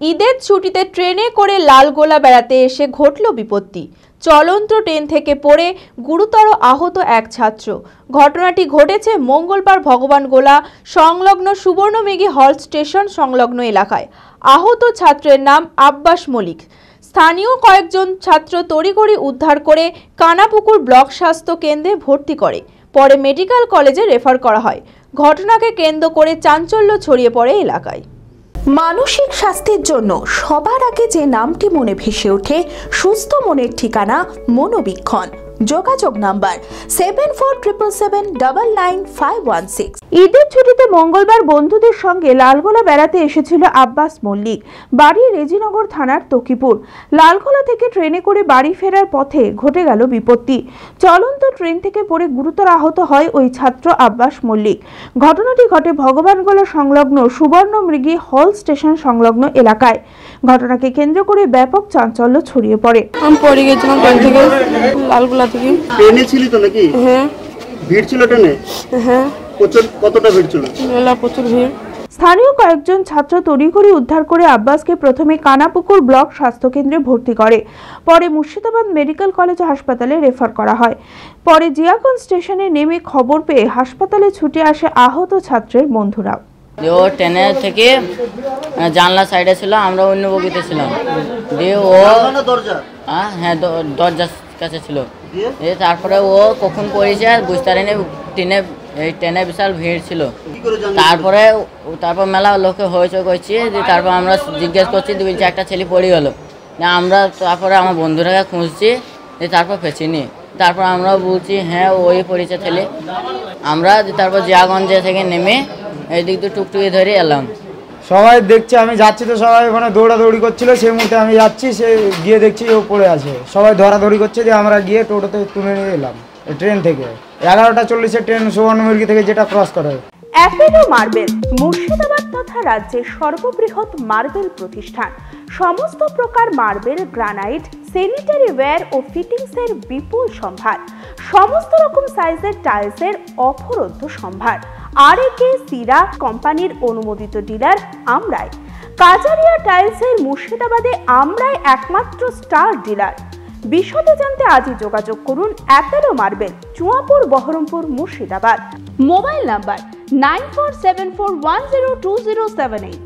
ঈদের ছুটিতে ট্রেনে করে লালগোলা বেড়াতে এসে ঘটল বিপত্তি। চলন্ত ট্রেন থেকে পড়ে গুরুতর আহত এক ছাত্র। ঘটনাটি ঘটেছে মঙ্গলবার ভগবানগোলা সংলগ্ন সুবর্ণমেঘী হল স্টেশন সংলগ্ন এলাকায়। আহত ছাত্রের নাম আব্বাস মল্লিক। স্থানীয় কয়েকজন ছাত্র তড়িঘড়ি উদ্ধার করে কানাপুকুর ব্লক স্বাস্থ্য কেন্দ্রে ভর্তি করে, পরে মেডিকেল কলেজে রেফার করা হয়। ঘটনাকে কেন্দ্র করে চাঞ্চল্য ছড়িয়ে পড়ে এলাকায়। মানসিক স্বাস্থ্যের জন্য সবার আগে যে নামটি মনে ভেসে ওঠে, সুস্থ মনের ঠিকানা মনোবীক্ষণ। যোগাযোগ নাম্বার 7477799516। ঈদের ছুটিতে মঙ্গলবার বন্ধুদের সঙ্গে লালগোলা বেড়াতে এসেছিল আব্বাস মল্লিক। বাড়ি রেজিনগর থানার তকিপুর। লালগোলা থেকে ট্রেনে করে বাড়ি ফেরার পথে ঘটে গেল বিপত্তি। চলন্ত ট্রেন থেকে পড়ে গুরুতর আহত হয় ওই ছাত্র আব্বাস মল্লিক। ঘটনাটি ঘটে ভগবানগোলা সংলগ্ন সুবর্ণমৃগী হল স্টেশন সংলগ্ন এলাকায়। ঘটনাকে কেন্দ্র করে ব্যাপক চাঞ্চল্য ছড়িয়ে পড়ে। আমি পড়ে গেছিলাম ট্রেন থেকে, লালগোলা থেকে। ট্রেনে ছিলি তো নাকি? হ্যাঁ। ভিড় ছিল ট্রেনে? হ্যাঁ। কতটা ভিড় ছিল? প্রচুর ভিড়। স্থানীয় কয়েকজন ছাত্র তড়িঘড়ি উদ্ধার করে আব্বাসকে প্রথমে কানাপুকুর ব্লক স্বাস্থ্য কেন্দ্রে ভর্তি করে, পরে মুর্শিদাবাদ মেডিকেল কলেজ হাসপাতালে রেফার করা হয়। পরে জিয়াগঞ্জ স্টেশনে নেমে খবর পেয়ে হাসপাতালে ছুটে আসে আহত ছাত্রের বন্ধুরা। ও ট্রেনে থেকে জানলা সাইডে ছিল, আমরা অন্য বগিতে ছিলাম। দিয়ে ও হ্যাঁ দরজার কাছে ছিল। তারপরে ও কখন পড়েছে বুঝতে পারিনি। ট্রেনে বিশাল ভিড় ছিল। তারপর মেলা লোকে হয়েছে করছি। তারপর আমরা জিজ্ঞেস করছি, বলছি একটা ছেলে পড়ে গেল। আমরা তারপরে আমার বন্ধুরাকে খুঁজছি, তারপর পেছিনি। তারপর আমরা বলছি হ্যাঁ ওই পড়েছে ছেলে। আমরা তারপর জিয়াগঞ্জে থেকে নেমে এই দিক দিয়ে টুকটুকি ধরে এলাম। সবাই দেখছে আমি যাচ্ছি, তো সবাই ওখানে দৌড়াদৌড়ি করছিল। সেই মুহূর্তে আমি যাচ্ছি, সে গিয়ে দেখছি ও পড়ে আছে। সবাই ধরাধরি করছে, যে আমরা গিয়ে টোটোতে তুলে নিয়ে এলাম ট্রেন থেকে। 11টা 40-এ ট্রেন সুবর্ণমৃগী থেকে যেটা ক্রস করে। অ্যাপেলো মার্বেল মুর্শিদাবাদ তথা রাজ্যের সর্ববৃহৎ মার্বেল প্রতিষ্ঠান। সমস্ত প্রকার মার্বেল, গ্রানাইট, স্যানিটারি ওয়্যার ও ফিটিংসের বিপুল সম্ভার। সমস্ত রকম সাইজের টাইলসের অফুরন্ত সম্ভার। আর.এ.কে সিরা কোম্পানির অনুমোদিত ডিলার আমরাই। কাজারিয়া টাইলসের মুর্শিদাবাদে আমরাই একমাত্র স্টার ডিলার। বিশদে জানতে আজই যোগাযোগ করুন Apollo marble, Chuapur, Baharampur, Murshidabad. Mobile number 9474102078।